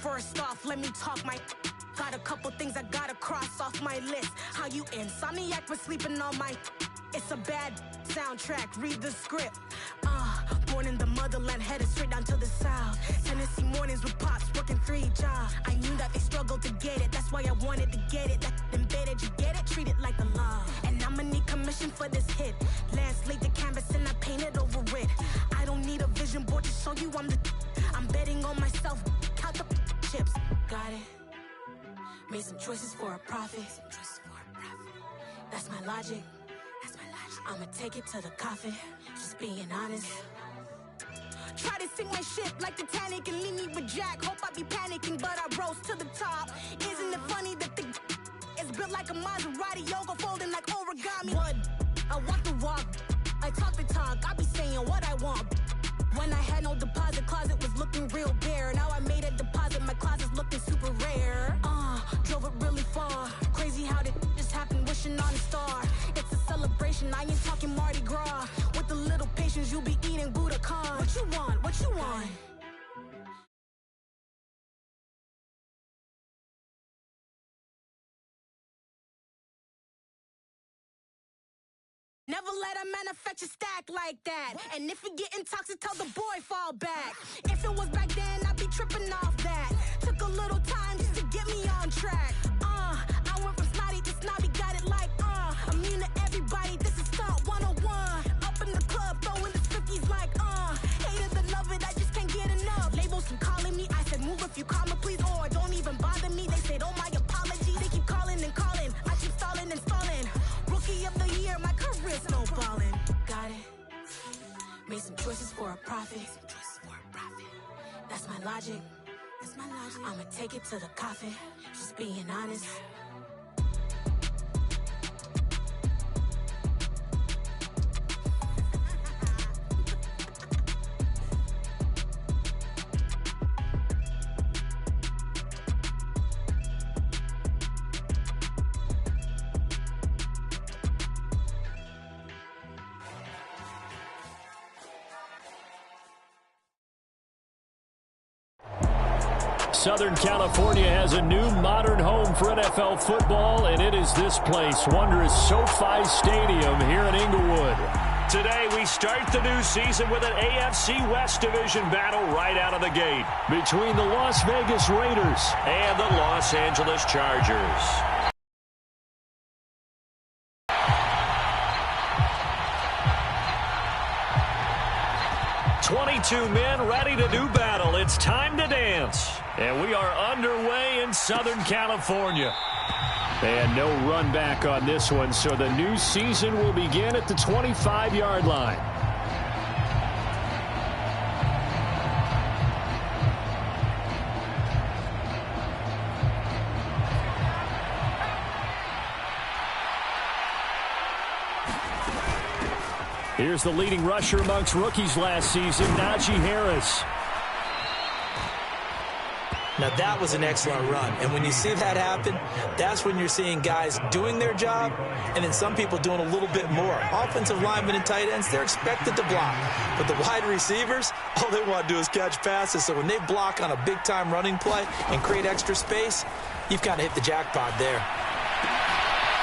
First off, let me talk my. Got a couple things I gotta cross off my list. How you insomniac for sleeping on my. It's a bad soundtrack, read the script. Born in the motherland, headed straight down to the south. Tennessee mornings with pops, working 3 jobs. I knew that they struggled to get it, that's why I wanted to get it. That embedded, you get it, treat it like a law. And I'ma need commission for this hit. Lance laid the canvas and I painted over it. I don't need a vision board to show you I'm betting on myself, count the chips. Got it. Made some choices for a profit. That's my logic. I'ma take it to the coffin, just being honest. Try to sink my ship like Titanic and leave me with Jack. Hope I be panicking, but I rose to the top. Isn't it funny that the is built like a Maserati, yoga folding like origami? What? I walk the walk, I talk the talk, I be saying what I want. When I had no deposit, closet was looking real bare. Now I made a deposit, my closet's looking super rare. Drove it really far. Crazy how did just happen, wishing on a star. It's a celebration, I ain't talking Mardi Gras. With a little patience, you'll be eating Budokan. What you want? What you want? Never let a manufacture stack like that. And if you get toxic, tell the boy fall back. If it was back then, I'd be tripping off that. Took a little time just to get me on track. I went from snotty to snobby, got it like, immune to everybody, this is Stunt 101. Up in the club, throwing the 50s like, hate it, love it, I just can't get enough. Labels keep calling me, I said move if you call me please, or don't even bother me. They said, oh my apology, they keep calling and calling. I keep stalling and stalling. Rookie of the year, my career snowballing. Got it. Made some choices for a profit. That's my logic. I'ma take it to the coffin. Just being honest. Southern California has a new modern home for NFL football, and it is this place, wondrous SoFi Stadium here in Inglewood. Today, we start the new season with an AFC West Division battle right out of the gate between the Las Vegas Raiders and the Los Angeles Chargers. "22 men ready to do battle. It's time to dance." And we are underway in Southern California. And no run back on this one, so the new season will begin at the 25-yard line. Here's the leading rusher amongst rookies last season, Najee Harris. Now, that was an excellent run. And when you see that happen, that's when you're seeing guys doing their job and then some people doing a little bit more. Offensive linemen and tight ends, they're expected to block. But the wide receivers, all they want to do is catch passes. So when they block on a big-time running play and create extra space, you've kind of hit the jackpot there.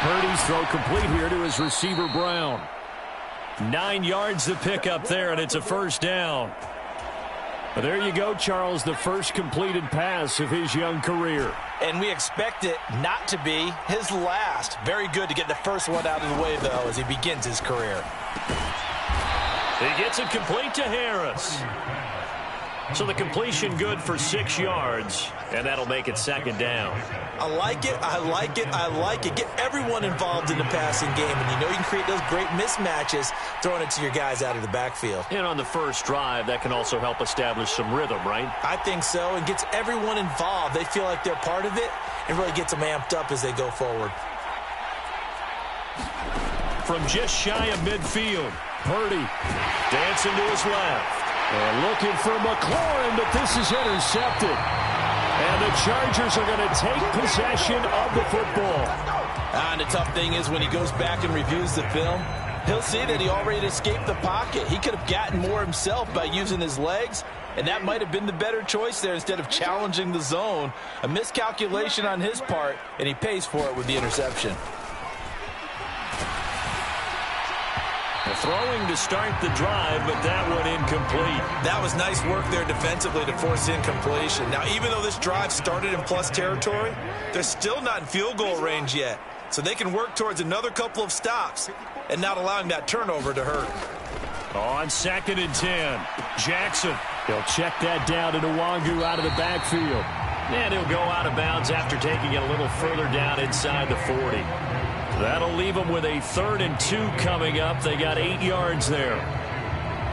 Purdy's throw complete here to his receiver, Brown. 9 yards to pick up there, and it's a first down. But there you go, Charles, the first completed pass of his young career. And we expect it not to be his last. Very good to get the first one out of the way, though, as he begins his career. He gets it complete to Harris. So the completion good for 6 yards, and that'll make it second down. I like it, I like it, I like it. Get everyone involved in the passing game, and you know you can create those great mismatches throwing it to your guys out of the backfield. And on the first drive, that can also help establish some rhythm, right? I think so, and gets everyone involved. They feel like they're part of it, and really gets them amped up as they go forward. From just shy of midfield, Purdy dancing to his left. And looking for McLaurin, but this is intercepted. And the Chargers are going to take possession of the football. And the tough thing is when he goes back and reviews the film, he'll see that he already escaped the pocket. He could have gotten more himself by using his legs. and that might have been the better choice there instead of challenging the zone. A miscalculation on his part, and he pays for it with the interception. Throwing to start the drive, but that one incomplete. That was nice work there defensively to force incompletion. Now, even though this drive started in plus territory, they're still not in field goal range yet. So they can work towards another couple of stops and not allowing that turnover to hurt. On 2nd and 10, Jackson. He'll check that down to Nwangu out of the backfield. And he'll go out of bounds after taking it a little further down inside the 40. That'll leave them with a 3rd and 2 coming up. They got 8 yards there.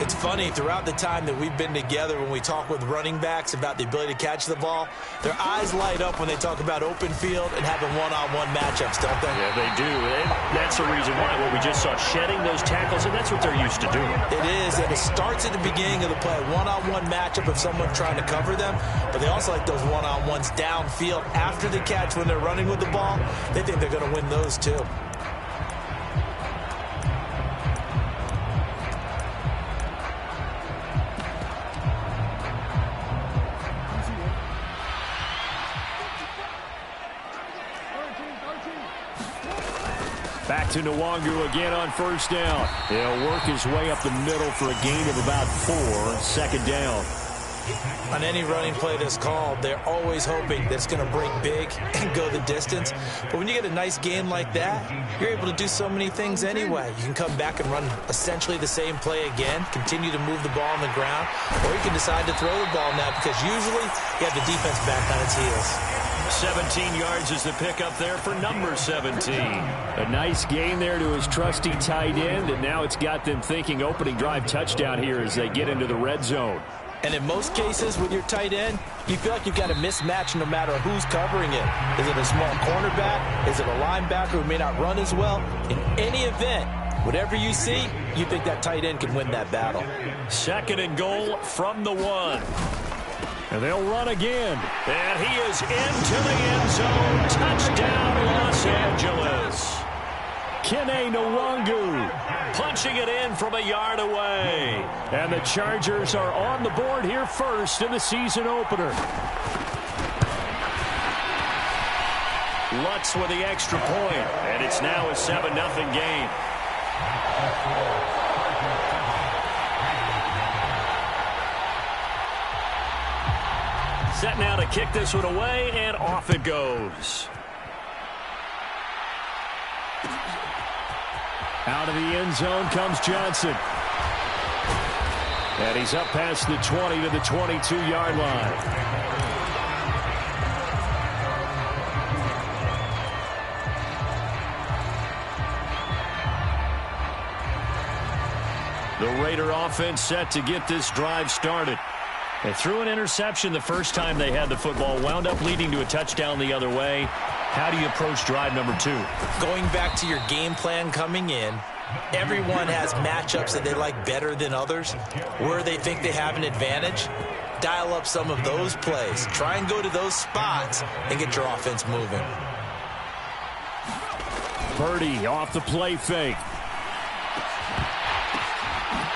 It's funny, throughout the time that we've been together, when we talk with running backs about the ability to catch the ball, their eyes light up when they talk about open field and having one-on-one matchups, don't they? Yeah, they do. And that's the reason why what we just saw, shedding those tackles, and that's what they're used to doing. It is, and it starts at the beginning of the play, one-on-one matchup of someone trying to cover them, but they also like those one-on-ones downfield after the catch when they're running with the ball. They think they're going to win those too. Back to Nwangu again on 1st down. He'll work his way up the middle for a gain of about 4. 2nd down. On any running play that's called, they're always hoping that it's going to break big and go the distance. But when you get a nice gain like that, you're able to do so many things anyway. You can come back and run essentially the same play again, continue to move the ball on the ground, or you can decide to throw the ball now because usually you have the defense back on its heels. 17 yards is the pickup there for number 17. A nice gain there to his trusty tight end, and now it's got them thinking opening drive touchdown here as they get into the red zone. And in most cases with your tight end, you feel like you've got a mismatch no matter who's covering it. Is it a small cornerback? Is it a linebacker who may not run as well? In any event, whatever you see, you think that tight end can win that battle. 2nd and goal from the 1. And they'll run again. And he is into the end zone. Touchdown, Los Angeles. Kene Nwangu punching it in from a yard away. And the Chargers are on the board here first in the season opener. Lutz with the extra point. And it's now a 7-0 game. Set now to kick this one away, and off it goes. Out of the end zone comes Johnson. And he's up past the 20 to the 22-yard line. The Raider offense set to get this drive started. They threw an interception the first time they had the football, wound up leading to a touchdown the other way. How do you approach drive number 2? Going back to your game plan coming in, everyone has matchups that they like better than others, where they think they have an advantage. Dial up some of those plays. Try and go to those spots and get your offense moving. Purdy off the play fake.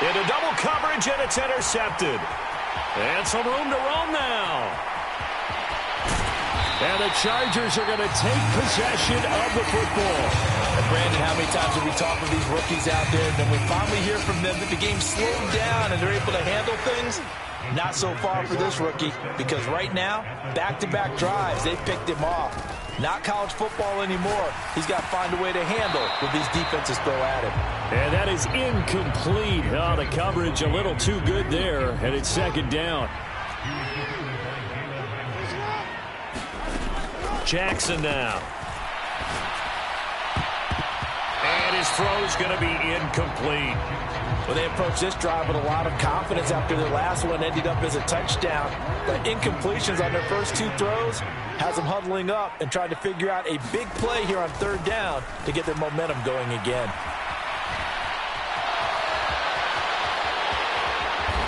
Into double coverage, and it's intercepted. And some room to roam now. And the Chargers are going to take possession of the football. And Brandon, how many times have we talked with these rookies out there, and then we finally hear from them that the game slowed down and they're able to handle things? Not so far for this rookie, because right now, back-to-back drives, they've picked him off. Not college football anymore. He's got to find a way to handle what these defenses throw at him. And that is incomplete. Oh, the coverage a little too good there, and it's 2nd down. Jackson now. And his throw's going to be incomplete. Well, they approached this drive with a lot of confidence after their last one ended up as a touchdown. But incompletions on their first 2 throws has them huddling up and trying to figure out a big play here on 3rd down to get their momentum going again.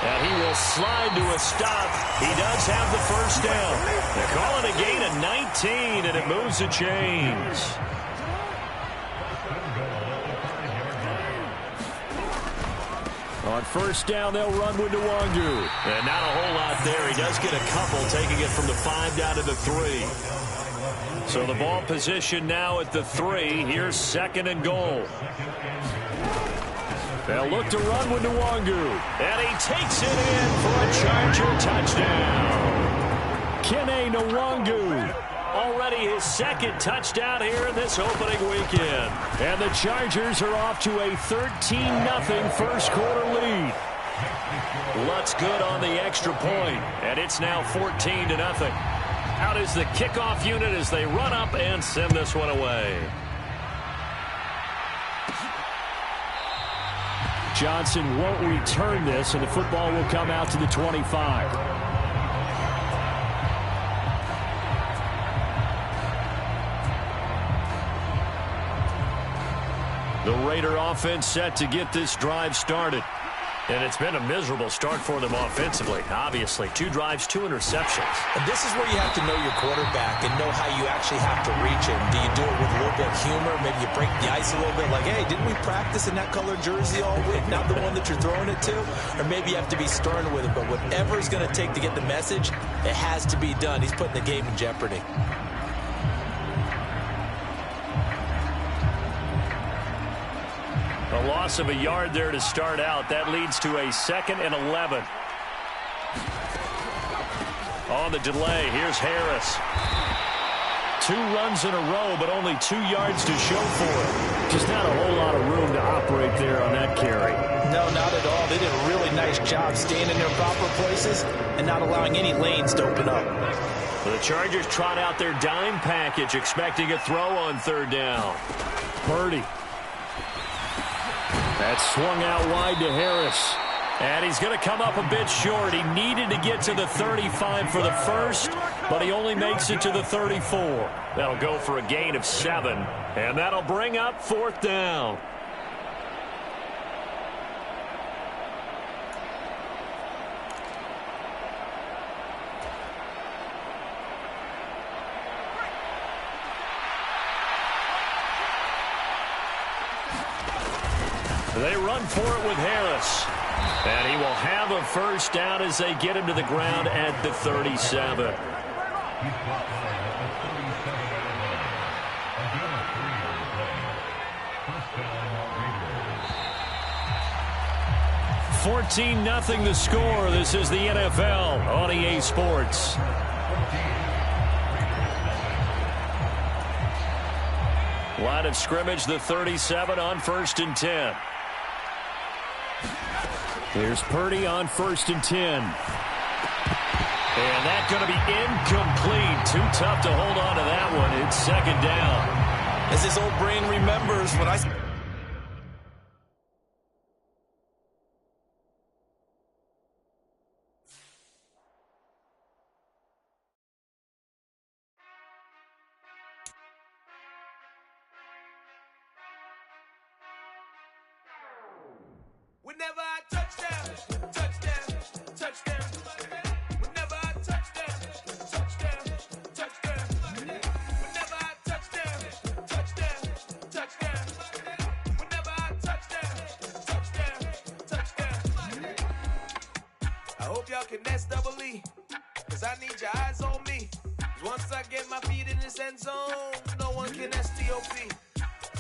And he will slide to a stop. He does have the first down. They're calling a gain of 19, and it moves the chains. On first down, they'll run with Nwangu. And not a whole lot there. He does get a couple, taking it from the 5 down to the 3. So the ball position now at the 3. Here's 2nd and goal. They'll look to run with Nwangu. And he takes it in for a Charger touchdown. Kene Nwangu. Already his 2nd touchdown here in this opening weekend. And the Chargers are off to a 13-0 first quarter lead. Lutz good on the extra point, and it's now 14-0. Out is the kickoff unit as they run up and send this one away. Johnson won't return this, and the football will come out to the 25. The Raider offense set to get this drive started. And it's been a miserable start for them offensively. Obviously, 2 drives, 2 interceptions. And this is where you have to know your quarterback and know how you actually have to reach him. Do you do it with a little bit of humor? Maybe you break the ice a little bit like, hey, didn't we practice in that colored jersey all week? Not the one that you're throwing it to? Or maybe you have to be stern with it. But whatever it's going to take to get the message, it has to be done. He's putting the game in jeopardy. A loss of a yard there to start out. That leads to a 2nd and 11. On the delay, here's Harris. 2 runs in a row, but only 2 yards to show for it. Just not a whole lot of room to operate there on that carry. No, not at all. They did a really nice job staying in their proper places and not allowing any lanes to open up. The Chargers trot out their dime package, expecting a throw on 3rd down. Purdy. That swung out wide to Harris. And he's going to come up a bit short. He needed to get to the 35 for the first, but he only makes it to the 34. That'll go for a gain of 7, and that'll bring up 4th down. They run for it with Harris. And he will have a first down as they get him to the ground at the 37. $14-0 the score. This is the NFL on EA Sports. Line of scrimmage, the 37 on 1st and 10. Here's Purdy on 1st and 10. And that's going to be incomplete. Too tough to hold on to that one. It's 2nd down. As his old brain remembers when I... Whenever I touchdown, touchdown, touchdown. Whenever I touchdown, touchdown, touchdown. Whenever I touchdown, touchdown, touchdown. Whenever I touchdown, touchdown, touchdown. I hope y'all can S-double-E, cause I need your eyes on me. Cause once I get my feet in this end zone, no one can S-T-O-P.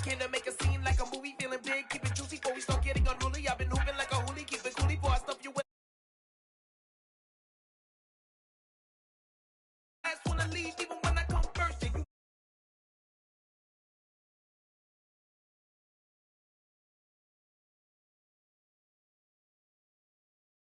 Can I make a scene like a movie, feeling big, keep it juicy before we start getting unruly. I've been hooping like a hoolie, keep it coolie before I stuff you with. Last one to leave,